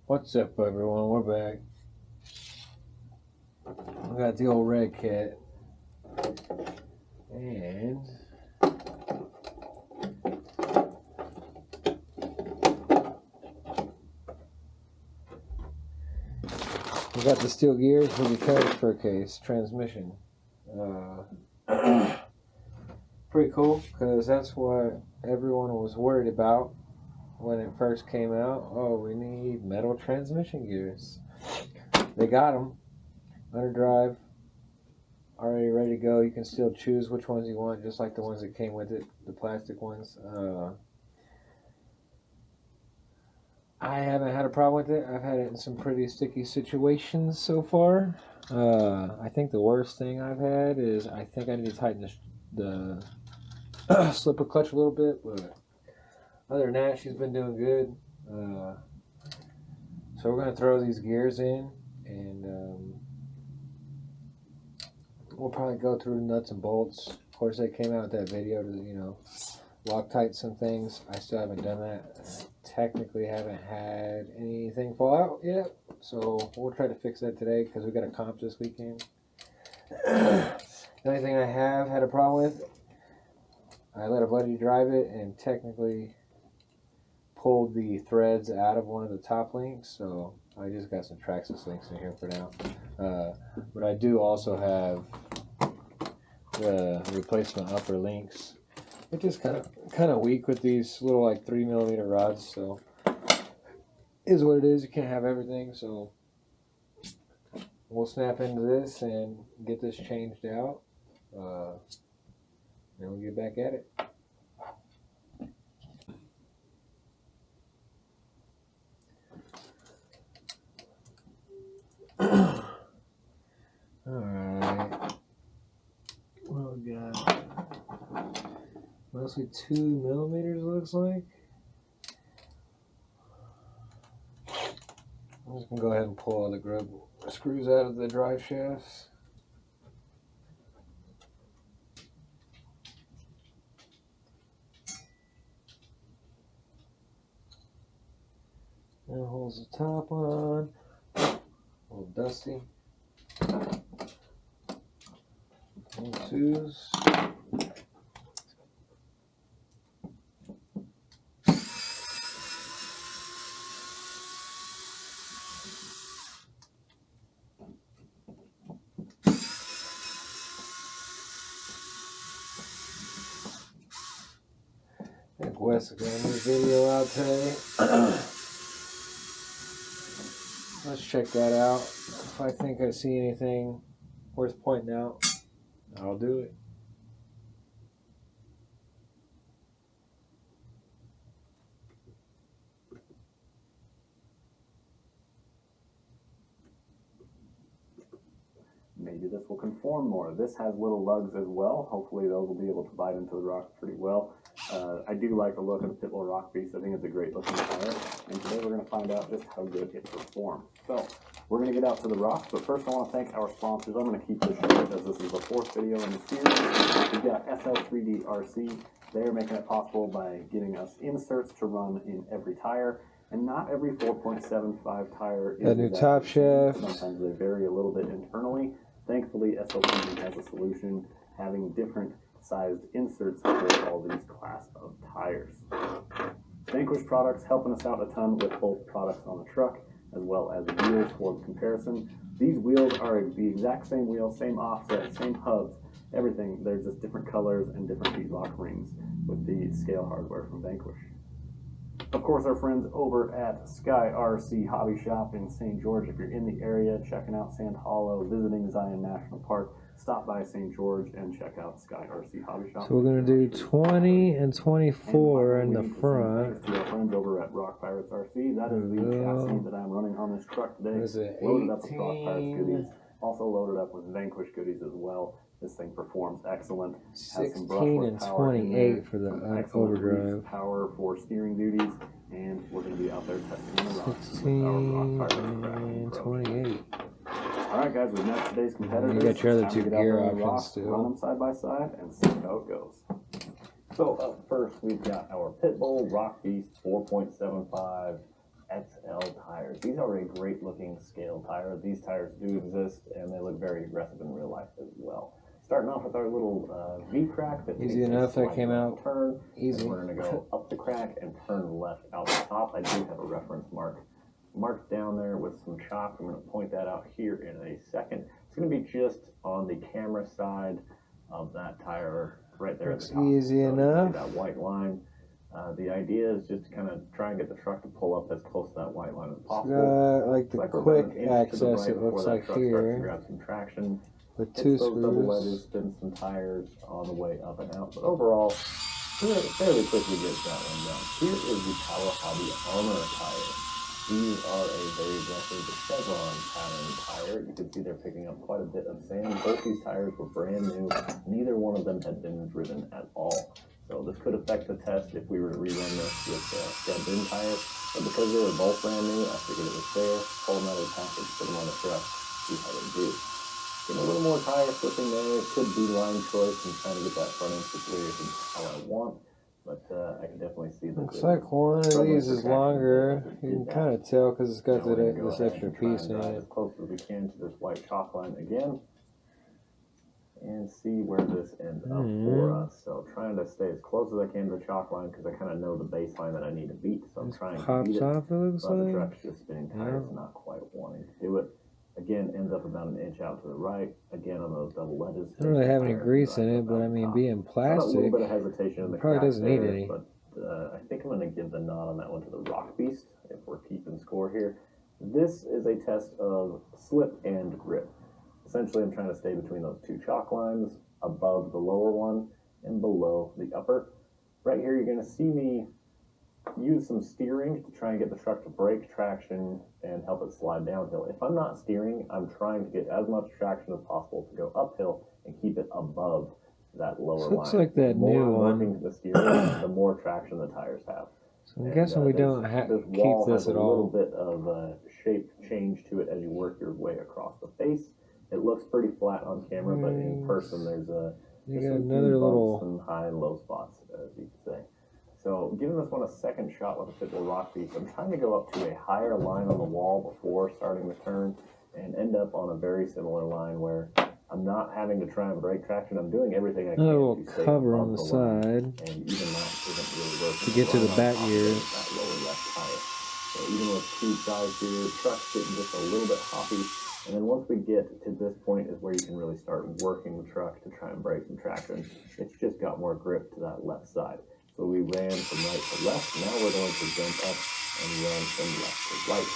What's up, everyone? We're back. We got the old redcat, and we got the steel gears for the transfer case transmission. Pretty cool, because that's what everyone was worried about when it first came out. Oh, we need metal transmission gears. They got them. Underdrive, already ready to go. You can still choose which ones you want, just like the ones that came with it, the plastic ones. I haven't had a problem with it. I've had it in some pretty sticky situations so far. I think the worst thing I've had is I think I need to tighten the slipper clutch a little bit, but other than that, she's been doing good. So we're going to throw these gears in, and we'll probably go through the nuts and bolts. Of course, they came out with that video to, Loctite some things. I still haven't done that. Technically haven't had anything fall out yet, so we'll try to fix that today because we got a comp this weekend. The only thing I have had a problem with, I let a buddy drive it and technically pulled the threads out of one of the top links, so I just got some Traxxas links in here for now. But I do also have the replacement upper links. It's just kind of weak with these little 3mm rods, so is what it is. You can't have everything, so we'll snap into this and get this changed out. Then we'll get back at it. Alright, what we got? Mostly 2mm, looks like. I'm just gonna go ahead and pull all the grub screws out of the drive shafts. And holds the top on. A little dusty. 1, 2s. I think Wes is going to make a video out today. Let's check that out. If I think I see anything worth pointing out, I'll do it. Maybe this will conform more. This has little lugs as well. Hopefully those will be able to bite into the rock pretty well. I do like the look of the Pitbull Rock Beast. I think it's a great looking tire. And today we're going to find out just how good it performs. So we're going to get out to the rocks, but first I want to thank our sponsors. I'm going to keep this short as this is the 4th video in the series. We've got SL3D RC. They're making it possible by giving us inserts to run in every tire. And not every 4.75 tire is a new top shaft. Sometimes they vary a little bit internally. Thankfully, SLPD has a solution, having different sized inserts for all these class of tires. Vanquish products helping us out a ton with both products on the truck as well as wheels for comparison. These wheels are the exact same wheel, same offset, same hubs, everything. They're just different colors and different bead lock rings with the scale hardware from Vanquish. Of course, our friends over at Sky RC Hobby Shop in St. George. If you're in the area, checking out Sand Hollow, visiting Zion National Park, stop by St. George and check out Sky RC Hobby Shop. So we're going to do 20 and 24 in the front. To our friends over at Rock Pirates RC. That is the chassis that I'm running on this truck today. Loaded up with Rock Pirates goodies. Also loaded up with Vanquish goodies as well. This thing performs excellent. 16 and 28 for the overdrive. Power for steering duties, and we're going to be out there testing the rocks. 16 and 28. All right, guys, we've met today's competitors. You got your other two gear options still. Run them side by side and see how it goes. So up first, we've got our Pitbull Rock Beast 4.75 XL tires. tires. These are a great looking scale tire. These tires do exist and they look very aggressive in real life as well. Starting off with our little V-crack that easy enough. That came out turn. easy. And we're going to go up the crack and turn left out the top. I do have a reference mark marked down there with some chalk. I'm going to point that out here in a second. It's going to be just on the camera side of that tire right there. Looks at the top. easy enough. That white line. The idea is just to kind of try and get the truck to pull up as close to that white line as possible. Like the quick access, it looks like here. Grab some traction. With two those double screws. wedges, spin some tires on the way up and out. But overall, fairly quickly gets that one done. Here is the Power Hobby Armor tire. These are a very aggressive chevron pattern tire. You can see they're picking up quite a bit of sand. Both these tires were brand new. Neither one of them had been driven at all. So this could affect the test if we were to rerun this with scrubbed-in tires. But because they were both brand new, I figured it was fair. Pull them out of the package, put them on the truck, see how they do. Getting a little more tire flipping there. It could be line choice and trying to get that front end situated how I want. But I can definitely see that. Looks like one of these is longer. You can kind of tell because it's got this extra piece in it. As close as we can to this white chalk line again. And see where this ends up for us. So trying to stay as close as I can to the chalk line because I kind of know the baseline that I need to beat. So I'm trying to beat it. Off, it looks but the like. truck's just spinning tires, not quite wanting to do it. Again, ends up about an inch out to the right. Again, on those double wedges. I don't really have any grease in it, but I mean, being plastic, a little bit of hesitation in the probably doesn't need any. But I think I'm going to give the nod on that one to the Rock Beast if we're keeping score here. This is a test of slip and grip. Essentially, I'm trying to stay between those two chalk lines, above the lower one and below the upper. Right here, you're going to see me use some steering to try and get the truck to break traction and help it slide downhill. If I'm not steering, I'm trying to get as much traction as possible to go uphill and keep it above that lower line. Looks like that the more new I'm one. working the steering, the more traction the tires have. So I'm guessing we don't have to keep this at all. There's a little bit of shape change to it as you work your way across the face. It looks pretty flat on camera, but in person there's another little some high and low spots, as you could say. So giving this one a second shot with a typical Rock Beast, I'm trying to go up to a higher line on the wall before starting the turn and end up on a very similar line where I'm not having to try and break traction. I'm doing everything I can. A little to cover on the line, side and even that isn't really working. to get to the back gears. That lower left tire. So even with two sides here, truck's getting just a little bit hoppy. And then once we get to this point is where you can really start working the truck to try and break some traction. It's just got more grip to that left side. So we ran from right to left. Now we're going to jump up and run from left to right.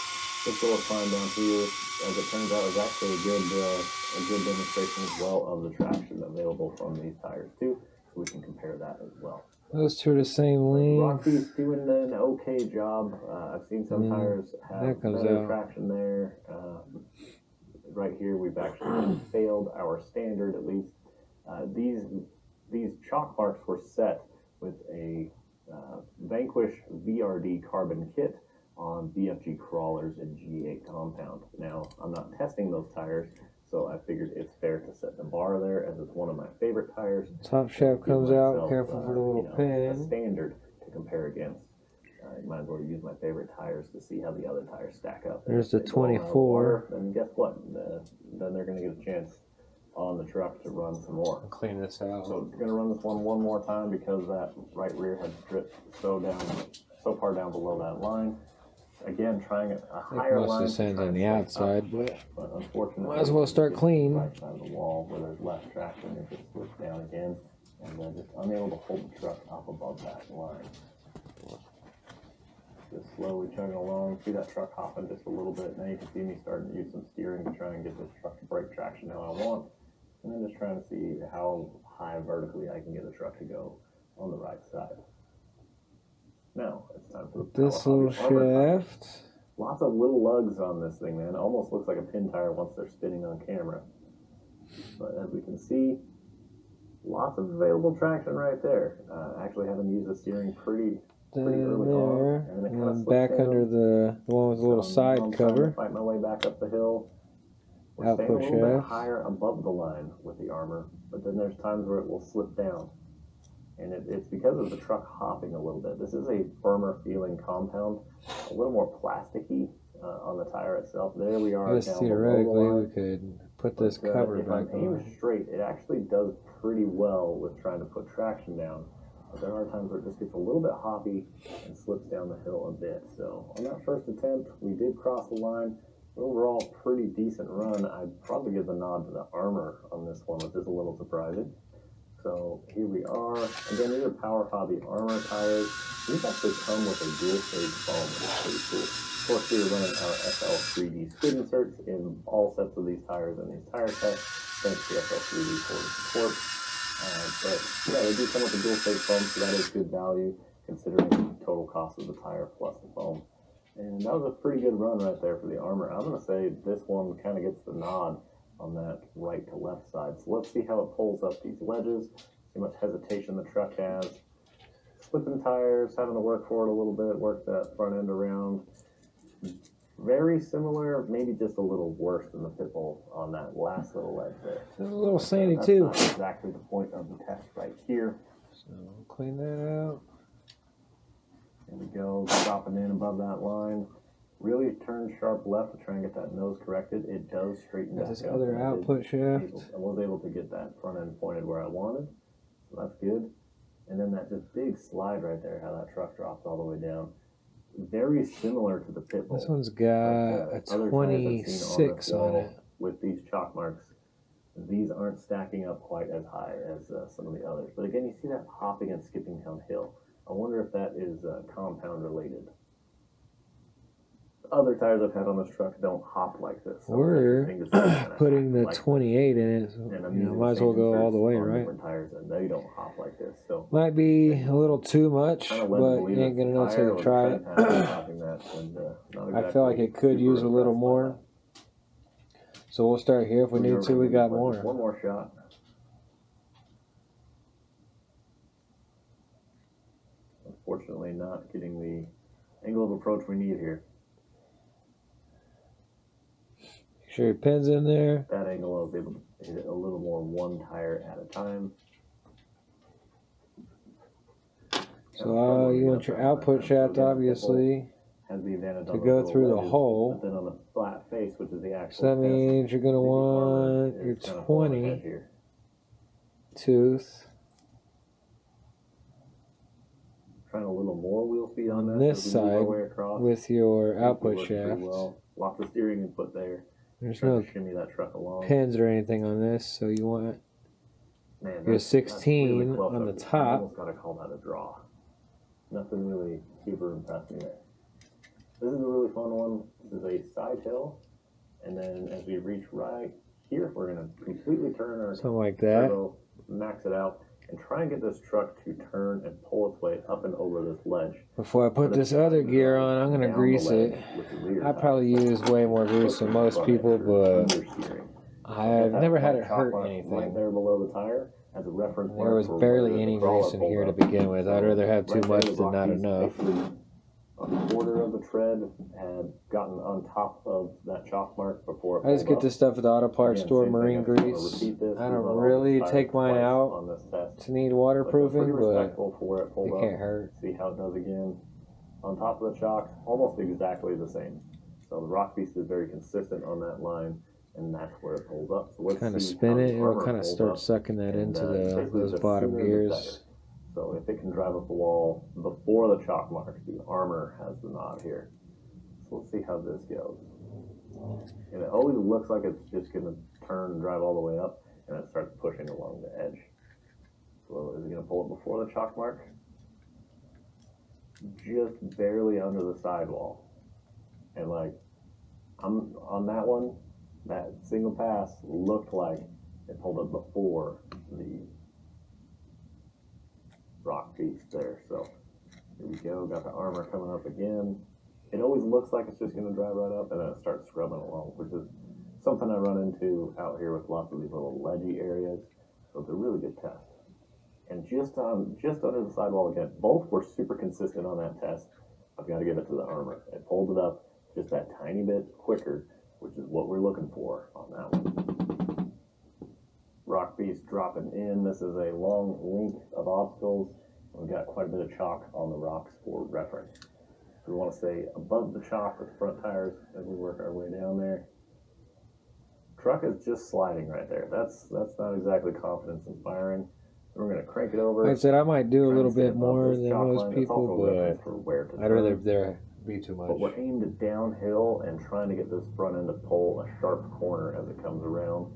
This little climb down here, as it turns out, is actually a good demonstration as well of the traction available from these tires too. So we can compare that as well. Those two are the same length. Rocky's doing an okay job. I've seen some tires have better traction there. Right here, we've actually failed our standard at least. These chalk marks were set with a Vanquish VRD carbon kit on BFG crawlers and G8 compound. Now, I'm not testing those tires, so I figured it's fair to set the bar there as it's one of my favorite tires. Top shaft comes out, careful for the little pin. A standard to compare against. You might as well use my favorite tires to see how the other tires stack up. There's the 24. And guess what? Then they're going to get a chance on the truck to run some more. Clean this out. So we're going to run this one more time because that right rear had dripped so far down below that line. Again, trying a higher line. Most of the sand's on the outside, but unfortunately, might as well start clean. Right side of the wall where there's less traction, it just slips down again, and just unable to hold the truck up above that line. Just slowly chugging along. See that truck hopping just a little bit. Now you can see me starting to use some steering to try and get this truck to break traction how I want, and then just trying to see how high vertically I can get the truck to go on the right side. Now, it's time for this little shaft. Lots of little lugs on this thing, man. It almost looks like a pin tire once they're spinning on camera. But as we can see, lots of available traction right there. Actually having used the steering pretty early on. And then back under the one with the little side cover. Fight my way back up the hill. We're staying a little bit higher above the line with the armor, but then there's times where it will slip down. And it's because of the truck hopping a little bit. This is a firmer feeling compound, a little more plasticky on the tire itself. There we are. I guess down theoretically below the line. we could put this cover If back I'm aiming on. straight, it actually does pretty well with trying to put traction down. But there are times where it just gets a little bit hoppy and slips down the hill a bit. So on that first attempt, we did cross the line. Overall, pretty decent run. I'd probably give the nod to the armor on this one, which is a little surprising. So here we are. Again, these are Power Hobby armor tires. These actually come with a dual stage foam, which is pretty cool. Of course, we are running our SL3D skid inserts in all sets of these tires in these tire tests. Thanks to SL3D for the support. But yeah, they do come with a dual stage foam, so that is good value considering the total cost of the tire plus the foam. And that was a pretty good run right there for the armor. I'm going to say this one kind of gets the nod on that right to left side. So let's see how it pulls up these ledges, see how much hesitation the truck has. Slipping tires, having to work for it a little bit, work that front end around. Very similar, maybe just a little worse than the Pitbull on that last little ledge there. It's a little sandy That's too. not exactly the point of the test right here. So clean that out. There we go, dropping in above that line. Really turn sharp left to try and get that nose corrected. It does straighten back Got this up. other output shaft. I was able to get that front end pointed where I wanted, so that's good. And then that just big slide right there, how that truck drops all the way down. Very similar to the Pitbull. This one's got a 26 on it. With these chalk marks, these aren't stacking up quite as high as some of the others. But again, you see that hopping and skipping downhill. I wonder if that is compound related. Other tires I've had on this truck don't hop like this. So we're putting the 28 in it, so might as well go all the way, right? Tires and they don't hop like this. So might be a little too much, but you ain't gonna know until you try it. I feel like it could use a little more. So we'll start here if we need to. We got more. One more shot. Unfortunately, not getting the angle of approach we need here. Make sure your pin's in there. That angle, I was able to hit it a little more one tire at a time. So you want your output shaft, obviously, has the advantage to go through the hole. But then on the flat face, which is the actual So that means you're going to want your 20 tooth. Trying a little more wheel speed on that. This side with your output shaft. Well. Lots of steering input there. There's no shimmy that truck along. pins or anything on this, so you want your 16 really on the top. I almost got to call that a draw. Nothing really super impressed me there. This is a really fun one. This is a side hill, and then as we reach right here, we're going to completely turn our something like that. Turbo, max it out, and try and get this truck to turn and pull its way up and over this ledge. Before I put this other gear on, I'm going to grease it. I probably use way more grease than most people, but I've never had it hurt anything. Right there below the tire as a reference. There was barely any grease in here to begin with. I'd rather have too much than not enough. A quarter of the tread had gotten on top of that chalk mark before it I just get this stuff at the auto parts store, marine grease. I don't really take mine out to need waterproofing, but it can't hurt. See how it does again. On top of the chalk, almost exactly the same. So the rock piece is very consistent on that line, and that's where it pulls up. So let's kind of spin it, it'll kind of start sucking that into those bottom gears. So if it can drive up the wall before the chalk marks, the armor has the nod here. So let's see how this goes. And it always looks like it's just going to turn and drive all the way up, and it starts pushing along the edge. So is it going to pull it before the chalk mark? Just barely under the sidewall. And like, I'm on that one, that single pass looked like it pulled it before the rock piece there. So here we go, got the armor coming up again. It always looks like it's just going to drive right up, and then it starts scrubbing along, which is something I run into out here with lots of these little ledgy areas. So it's a really good test. And just under the sidewall again, both were super consistent on that test. I've got to give it to the armor. It pulled it up just that tiny bit quicker, which is what we're looking for on that one. Rock piece dropping in. This is a long link of obstacles. We've got quite a bit of chalk on the rocks for reference. We want to stay above the shock with the front tires as we work our way down there. Truck is just sliding right there. That's not exactly confidence inspiring. We're going to crank it over. Like I said, I might do a little bit more than most people, but I'd rather there be too much. But we're aimed downhill and trying to get this front end to pull a sharp corner as it comes around.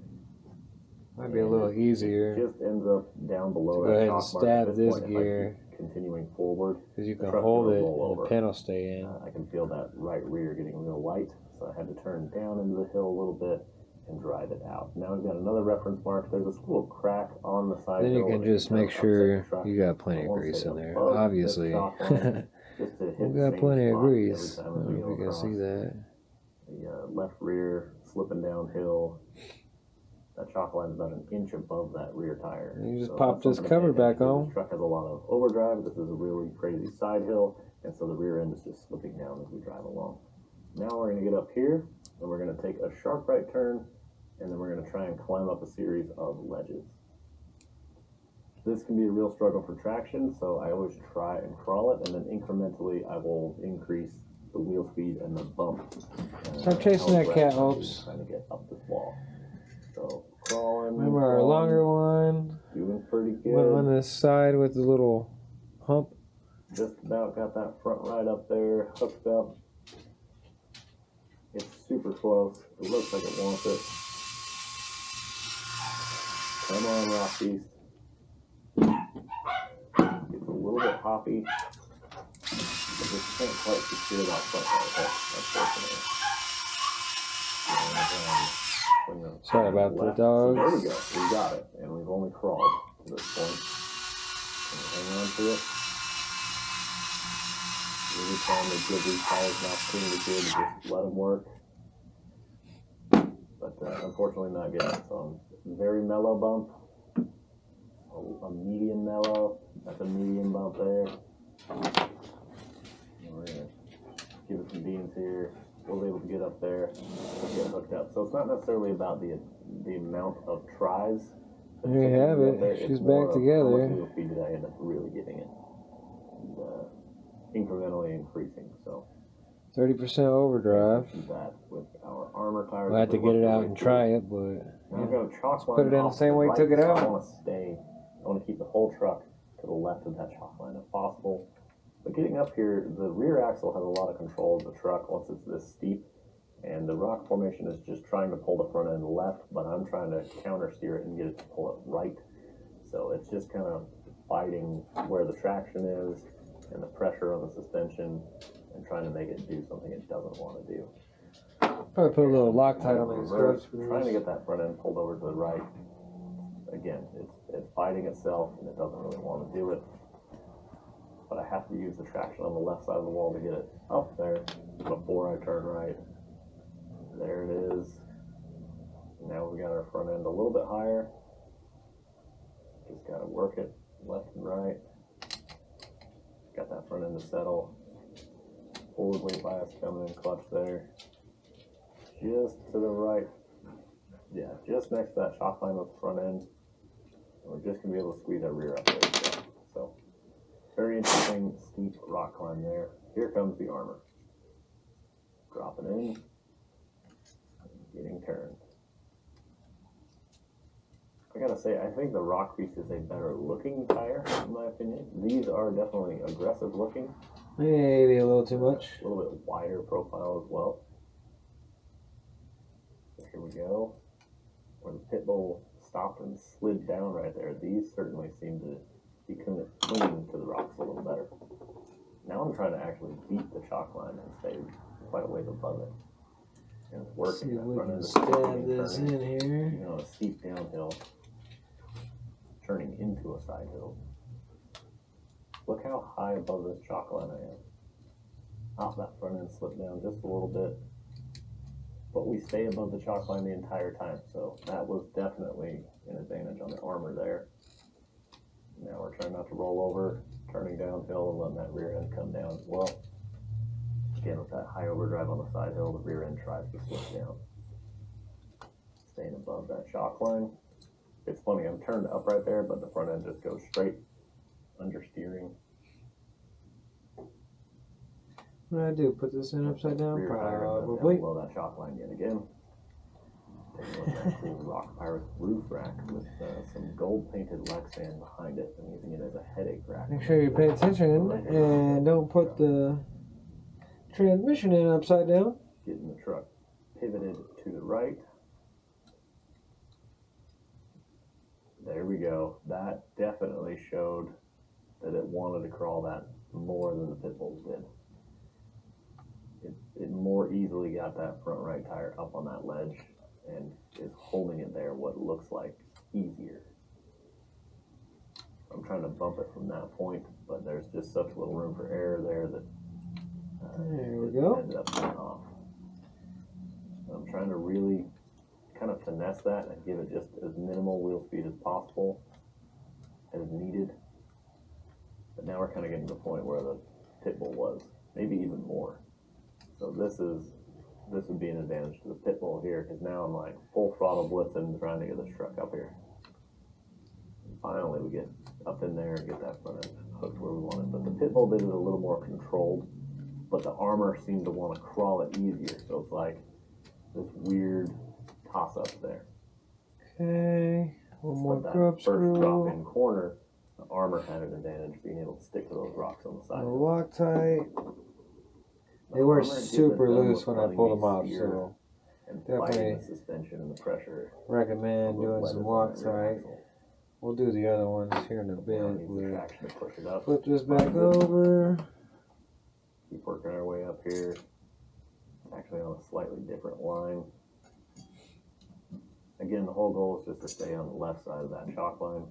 Might be a little easier. It just ends up down below Go that ahead and shock mark. stab At this point, gear. Continuing forward, Because you can hold it and the pen will stay in. I can feel that right rear getting real light, so I had to turn down into the hill a little bit and drive it out. Now we've got another reference mark. There's this little crack on the side. Then you can just make sure you got plenty of grease in there. Obviously. We got plenty of grease. I don't know if you can see that. The left rear slipping downhill. That shock line is about an inch above that rear tire. And you just pop this cover back on. This truck has a lot of overdrive. This is a really crazy side hill, and so the rear end is just slipping down as we drive along. Now we're going to get up here, and we're going to take a sharp right turn, and then we're going to try and climb up a series of ledges. This can be a real struggle for traction, so I always try and crawl it, and then incrementally I will increase the wheel speed and the bump. Start chasing that cat, Hopes. Trying to get up this wall. So crawling. Remember our longer one? Doing pretty good. Went on this side with the little hump. Just about got that front right up there, hooked up. It's super close. It looks like it wants it. Come on, Rock Beast. It's a little bit hoppy. But just can't quite secure that front right, unfortunately. Sorry about the dogs. So there we go. We got it. And we've only crawled to this point. Hang on to it. Really trying to give these tires an opportunity to just let them work. But unfortunately not getting it. So I'm very mellow bump. A medium mellow. That's a medium bump there. And we're going to give it some beans here. We'll be able to get up there and get hooked up. So it's not necessarily about the amount of tries. There you have it. She's back together. How much wheel speed did I end up really getting it? And, incrementally increasing. So 30% overdrive. That with our armor tires. We'll have to get it out and try it, but now I've got a chalk line. Put it in the same way you took it out. I want to keep the whole truck to the left of that chalk line if possible. But getting up here, the rear axle has a lot of control of the truck once it's this steep, and the rock formation is just trying to pull the front end left, but I'm trying to counter steer it and get it to pull it right. So it's just kind of fighting where the traction is and the pressure on the suspension and trying to make it do something it doesn't want to do. Probably put a little Loctite on these struts. Trying to get that front end pulled over to the right. Again, it's fighting itself and it doesn't really want to do it. But I have to use the traction on the left side of the wall to get it up there before I turn right. There it is. Now we got our front end a little bit higher. Just gotta work it left and right. Got that front end to settle. Forward weight bias coming in clutch there. Just to the right. Yeah, just next to that shock line with the front end. And we're just gonna be able to squeeze our rear up there. So very interesting steep rock climb there. Here comes the armor. Dropping in. Getting turned. I gotta say, I think the Rock Beast is a better looking tire, in my opinion. These are definitely aggressive looking. Maybe a little too much. A little bit wider profile as well. So here we go. Where the pit bull stopped and slid down right there. These certainly seem to be clinging to the rocks a little better. Now I'm trying to actually beat the chalk line and stay quite a ways above it. And it's working. See if we can stab this in here. You know, a steep downhill, turning into a side hill. Look how high above this chalk line I am. Off that front end slipped down just a little bit. But we stay above the chalk line the entire time, so that was definitely an advantage on the armor there. Now we're trying not to roll over, turning downhill and letting that rear end come down as well. Again, with that high overdrive on the side hill, the rear end tries to slip down. Staying above that shock line. It's funny, I'm turned up right there, but the front end just goes straight under steering. What do I do? Put this in upside down? Rear tire down Probably. below that shock line yet again. Taking a look at that cool Rock Pirates roof rack with some gold painted Lexan behind it. I'm using it as a headache rack. Make sure you pay attention and don't put the transmission in upside down. Getting the truck pivoted to the right. There we go. That definitely showed that it wanted to crawl that more than the pit bulls did. It more easily got that front right tire up on that ledge and is holding it there what looks like easier. I'm trying to bump it from that point, but there's just such little room for error there that there we go. Ended up going off. I'm trying to really kind of finesse that and give it just as minimal wheel speed as possible as needed. But now we're kind of getting to the point where the pit bull was, maybe even more. So this would be an advantage to the pit bull here, because now I'm like full throttle blitzing trying to get this truck up here. And finally we get up in there and get that front end hooked where we want it. But the pit bull did it a little more controlled, but the armor seemed to want to crawl it easier. So it's like this weird toss up there. Okay, one more that grub first drop screw. in corner, the armor had an advantage being able to stick to those rocks on the side. Loctite. They were super loose when I pulled them off, so and definitely the suspension and the pressure. recommend doing some Loctite. We'll do the other ones here in a bit. We'll flip this back over. Keep working our way up here. Actually on a slightly different line. Again, the whole goal is just to stay on the left side of that shock line.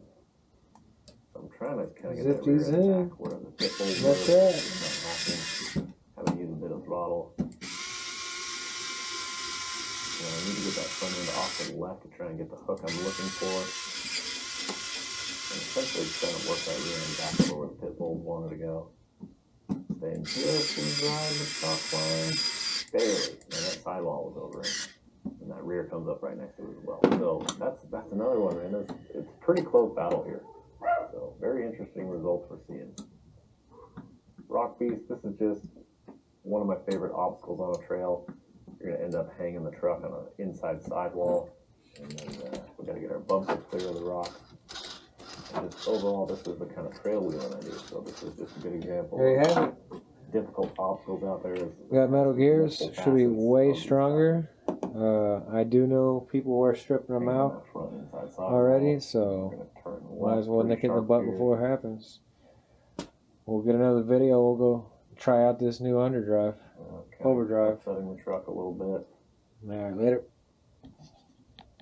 So I'm trying to kind of get that rear end back where the pit bull is. That's it. Having to use a bit of throttle. And I need to get that front end off to the left to try and get the hook I'm looking for. And essentially trying to work that rear end back over where the pit bulls wanted to go. Staying just inside the shock line. Barely. And that sidewall was over it. And that rear comes up right next to it as well. So that's another one, man. It's a pretty close battle here. So very interesting results we're seeing. Rock Beast, this is just one of my favorite obstacles on a trail. You're going to end up hanging the truck on an inside sidewall. And then we got to get our bumper clear of the rock. And just overall, this is the kind of trail wheeling I do. So this is just a good example. There you have it. Difficult obstacles out there. We got metal gears. Should be way stronger. I do know people were stripping them out already, so might as well nick it in the butt before it happens. We'll get another video. We'll go try out this new overdrive. Setting the truck a little bit. All right, later.